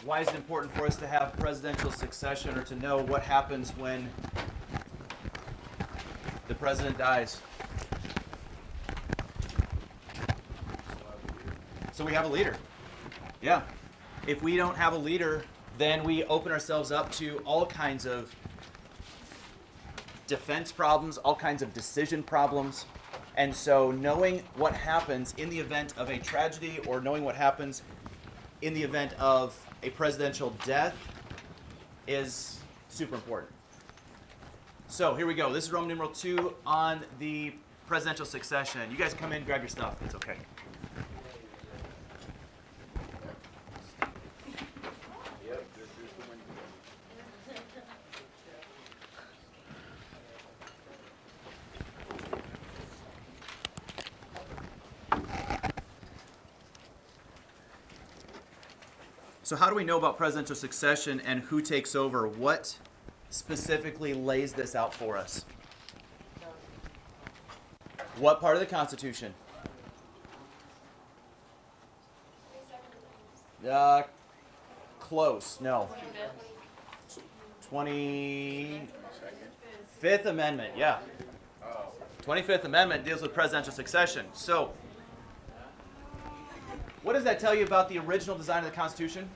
Why is it important for us to have presidential succession or to know what happens when the president dies? So we have a leader. Yeah. If we don't have a leader, then we open ourselves up to all kinds of defense problems, all kinds of decision problems. And so knowing what happens in the event of a tragedy or knowing what happens in the event of a presidential death is super important. So here we go. This is Roman numeral 2 on the presidential succession. You guys come in, grab your stuff. It's okay. So how do we know about presidential succession and who takes over? What specifically lays this out for us? What part of the Constitution? Close. No. 25th Amendment. Yeah. 25th Amendment deals with presidential succession. So what does that tell you about the original design of the Constitution?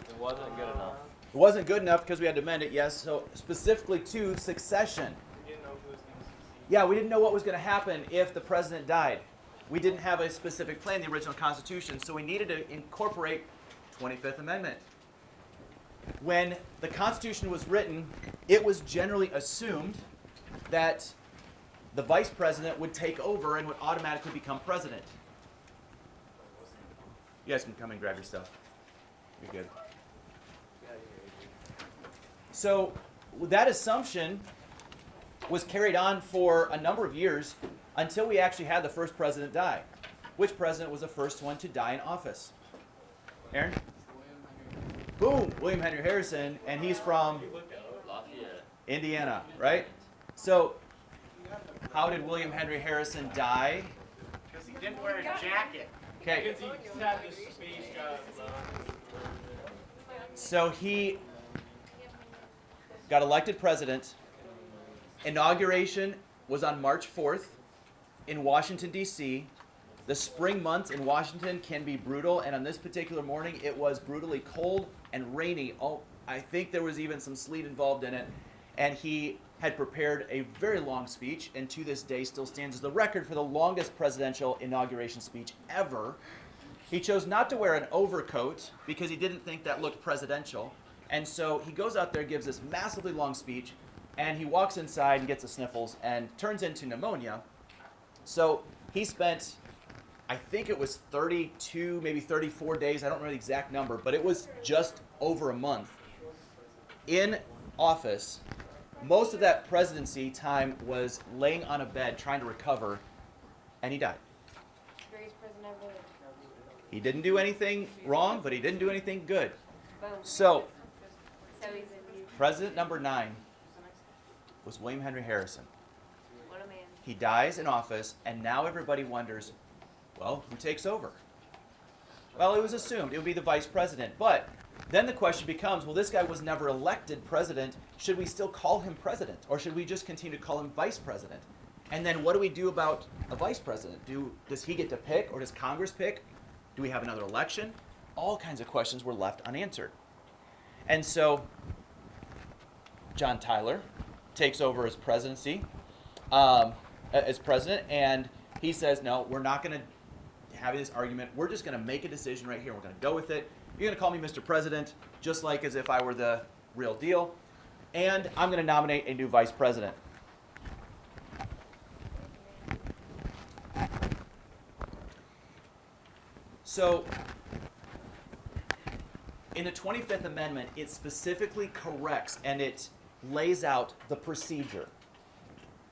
It wasn't good enough. It wasn't good enough because we had to amend it, yes. So specifically to succession. We didn't know who was going to succeed. Yeah, we didn't know what was going to happen if the president died. We didn't have a specific plan in the original Constitution, so we needed to incorporate 25th Amendment. When the Constitution was written, it was generally assumed that the vice president would take over and would automatically become president. You guys can come and grab your stuff. You're good. So that assumption was carried on for a number of years until we actually had the first president die. Which president was the first one to die in office? Aaron? Boom! William Henry Harrison, and he's from Indiana, right? So how did William Henry Harrison die? Because he didn't wear a jacket. Okay. Because he had this space job. So he got elected president. Inauguration was on March 4th in Washington, D.C. The spring months in Washington can be brutal, and on this particular morning, it was brutally cold and rainy. Oh, I think there was even some sleet involved in it. And he had prepared a very long speech, and to this day still stands as the record for the longest presidential inauguration speech ever. He chose not to wear an overcoat because he didn't think that looked presidential. And so he goes out there, gives this massively long speech, and he walks inside and gets the sniffles and turns into pneumonia. So he spent, I think it was 32, maybe 34 days, I don't remember the exact number, but it was just over a month in office. Most of that presidency time was laying on a bed trying to recover, and he died. Greatest president ever lived. He didn't do anything wrong, but he didn't do anything good. Boom. So, So he's a president number 9 was William Henry Harrison. what a man. He dies in office, and now everybody wonders, well, who takes over? Well, it was assumed it would be the vice president, but then the question becomes, well, this guy was never elected president. Should we still call him president, or should we just continue to call him vice president? And then what do we do about a vice president? Does he get to pick, or does Congress pick? Do we have another election? All kinds of questions were left unanswered. And so John Tyler takes over as presidency, as president, and he says, no, we're not going to have this argument. We're just going to make a decision right here. We're going to go with it. You're going to call me Mr. President, just like as if I were the real deal. And I'm going to nominate a new vice president. So, in the 25th Amendment, it specifically corrects and it lays out the procedure.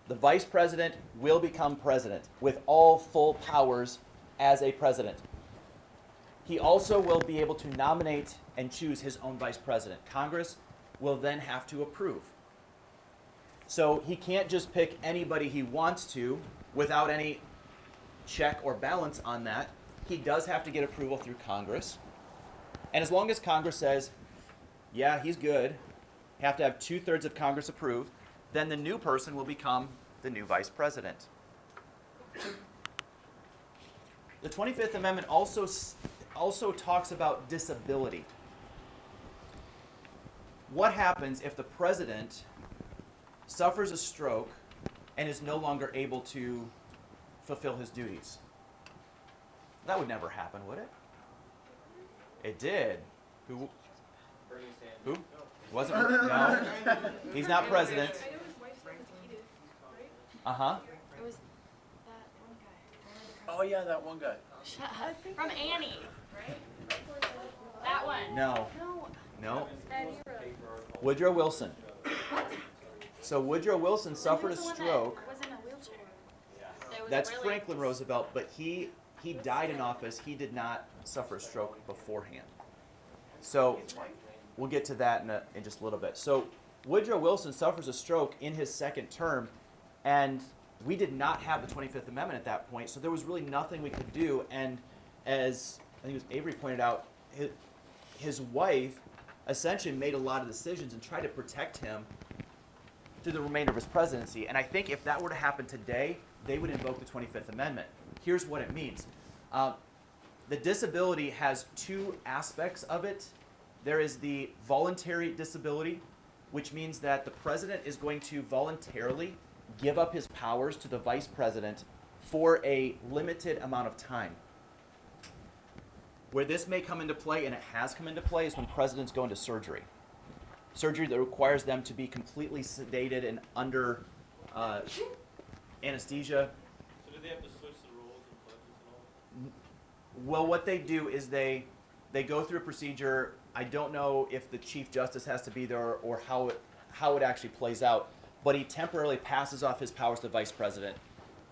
The vice president will become president with all full powers as a president. He also will be able to nominate and choose his own vice president. Congress will then have to approve. So he can't just pick anybody he wants to without any check or balance on that. He does have to get approval through Congress. And as long as Congress says, yeah, he's good, have to have 2/3 of Congress approve, then the new person will become the new vice president. The 25th Amendment also talks about disability. What happens if the president suffers a stroke and is no longer able to fulfill his duties? That would never happen, would it? It did. Who? Who? Wasn't? No. He's not president. I know his wife's name is Edith, right? Uh-huh. It was that one guy. Oh yeah, that one guy. Shut up. From Annie, right? That one. No. No. No. That hero. Woodrow Wilson. So Woodrow Wilson suffered a Who's the one that stroke. was in a wheelchair? That was That's really- Franklin Roosevelt, but he died in office. He did not suffer a stroke beforehand. So we'll get to that in just a little bit. So Woodrow Wilson suffers a stroke in his second term, and we did not have the 25th Amendment at that point, so there was really nothing we could do. And as I think it was Avery pointed out, his wife essentially made a lot of decisions and tried to protect him through the remainder of his presidency. And I think if that were to happen today, they would invoke the 25th Amendment. Here's what it means. The disability has two aspects of it. There is the voluntary disability, which means that the president is going to voluntarily give up his powers to the vice president for a limited amount of time. Where this may come into play, and it has come into play, is when presidents go into surgery. Surgery that requires them to be completely sedated and under anesthesia. So do they have to switch the roles and pledges and all? Well, what they do is they go through a procedure. I don't know if the Chief Justice has to be there or how it actually plays out, but he temporarily passes off his powers to Vice President.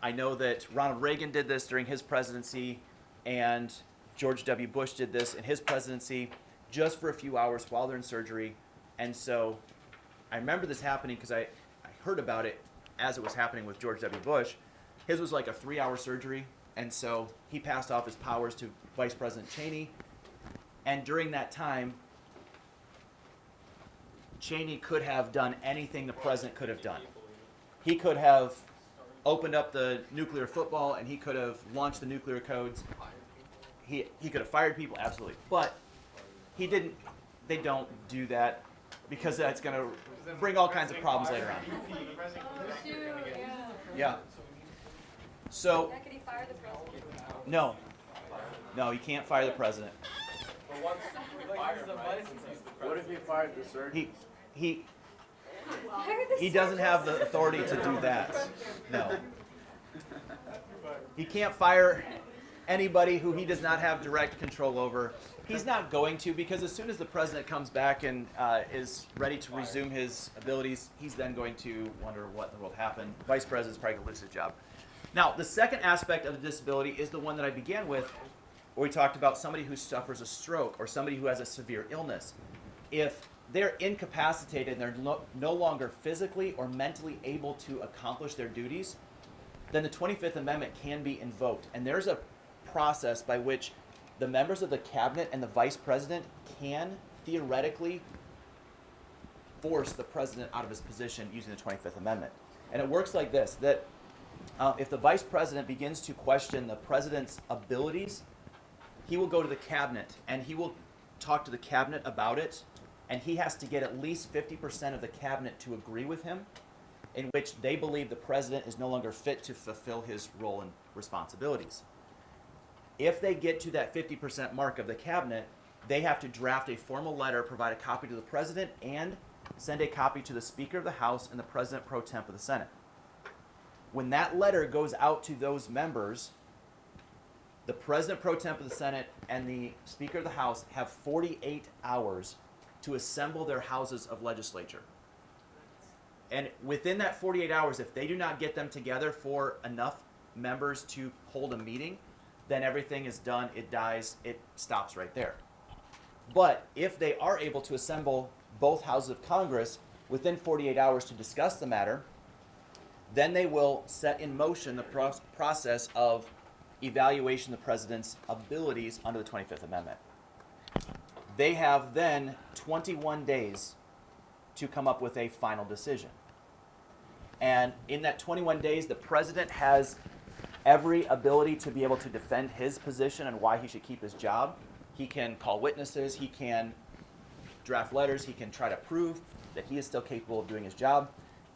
I know that Ronald Reagan did this during his presidency, and George W. Bush did this in his presidency, just for a few hours while they're in surgery. And so I remember this happening because I heard about it as it was happening with George W. Bush. His was like a 3-hour surgery, and so he passed off his powers to Vice President Cheney. And during that time, Cheney could have done anything the president could have done. He could have opened up the nuclear football, and he could have launched the nuclear codes. He could have fired people, absolutely. But he didn't. They don't do that because that's going to bring all kinds of problems later on. Yeah. So, Yeah, could he fire the president? no. No, you can't fire the president. But once he fires the vice, he's the president. What if he fired the surgeon? He doesn't have the authority to do that. No. He can't fire anybody who he does not have direct control over. He's not going to, because as soon as the president comes back and is ready to resume his abilities, he's then going to wonder what in the world happened. Vice president's probably going to lose his job. Now, the second aspect of the disability is the one that I began with, where we talked about somebody who suffers a stroke or somebody who has a severe illness. If they're incapacitated and they're no longer physically or mentally able to accomplish their duties, then the 25th Amendment can be invoked. And there's a process by which the members of the cabinet and the vice president can theoretically force the president out of his position using the 25th Amendment. And it works like this, that if the vice president begins to question the president's abilities, he will go to the cabinet and he will talk to the cabinet about it, and he has to get at least 50% of the cabinet to agree with him, in which they believe the president is no longer fit to fulfill his role and responsibilities. If they get to that 50% mark of the cabinet, they have to draft a formal letter, provide a copy to the president, and send a copy to the Speaker of the House and the President pro temp of the Senate. When that letter goes out to those members, the President pro temp of the Senate and the Speaker of the House have 48 hours to assemble their houses of legislature. And within that 48 hours, if they do not get them together for enough members to hold a meeting, then everything is done, it dies, it stops right there. But if they are able to assemble both houses of Congress within 48 hours to discuss the matter, then they will set in motion the process of evaluation of the president's abilities under the 25th Amendment. They have then 21 days to come up with a final decision. And in that 21 days, the president has every ability to be able to defend his position and why he should keep his job. He can call witnesses, he can draft letters, he can try to prove that he is still capable of doing his job.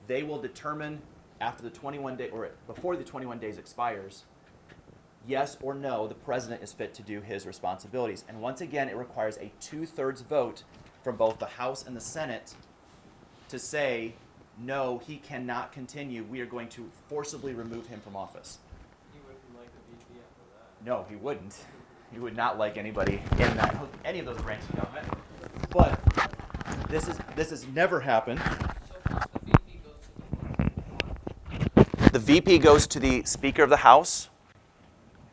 They will determine after the 21 day or before the 21 days expires, yes or no, the president is fit to do his responsibilities. And once again, it requires a 2/3 vote from both the House and the Senate to say, no, he cannot continue. We are going to forcibly remove him from office. He wouldn't like the VP after that. No, he wouldn't. He would not like anybody in that any of those branches of government. But this has never happened. The VP goes to the Speaker of the House,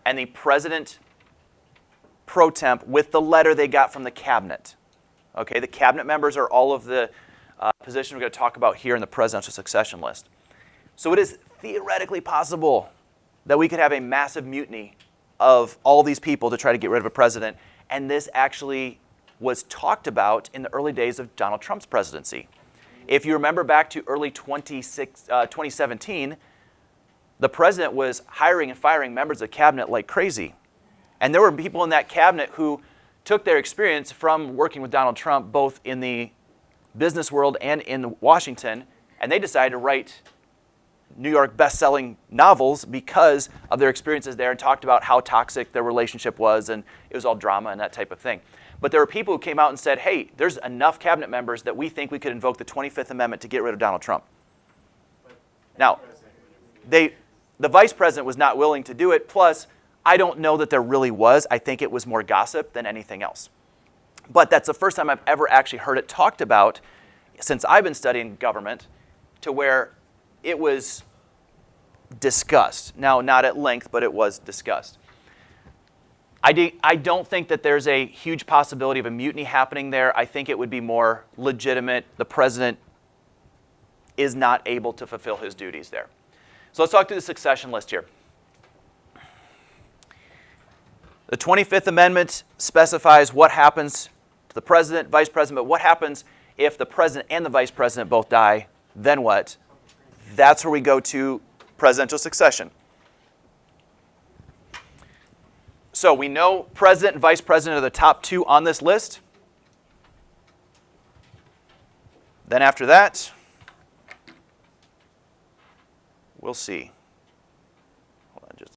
and the President pro temp with the letter they got from the cabinet. Okay, the cabinet members are all of the positions we're going to talk about here in the presidential succession list. So it is theoretically possible that we could have a massive mutiny of all these people to try to get rid of a president, and this actually was talked about in the early days of Donald Trump's presidency. If you remember back to early 2017, the president was hiring and firing members of the cabinet like crazy. And there were people in that cabinet who took their experience from working with Donald Trump, both in the business world and in Washington, and they decided to write New York best-selling novels because of their experiences there and talked about how toxic their relationship was, and it was all drama and that type of thing. But there were people who came out and said, hey, there's enough cabinet members that we think we could invoke the 25th Amendment to get rid of Donald Trump. Now, the vice president was not willing to do it, plus I don't know that there really was. I think it was more gossip than anything else. But that's the first time I've ever actually heard it talked about since I've been studying government to where it was discussed. Now, not at length, but it was discussed. I don't think that there's a huge possibility of a mutiny happening there. I think it would be more legitimate. The president is not able to fulfill his duties there. So let's talk through the succession list here. The 25th Amendment specifies what happens to the president, vice president, but what happens if the president and the vice president both die, then what? That's where we go to presidential succession. So we know president and vice president are the top two on this list. Then after that, we'll see.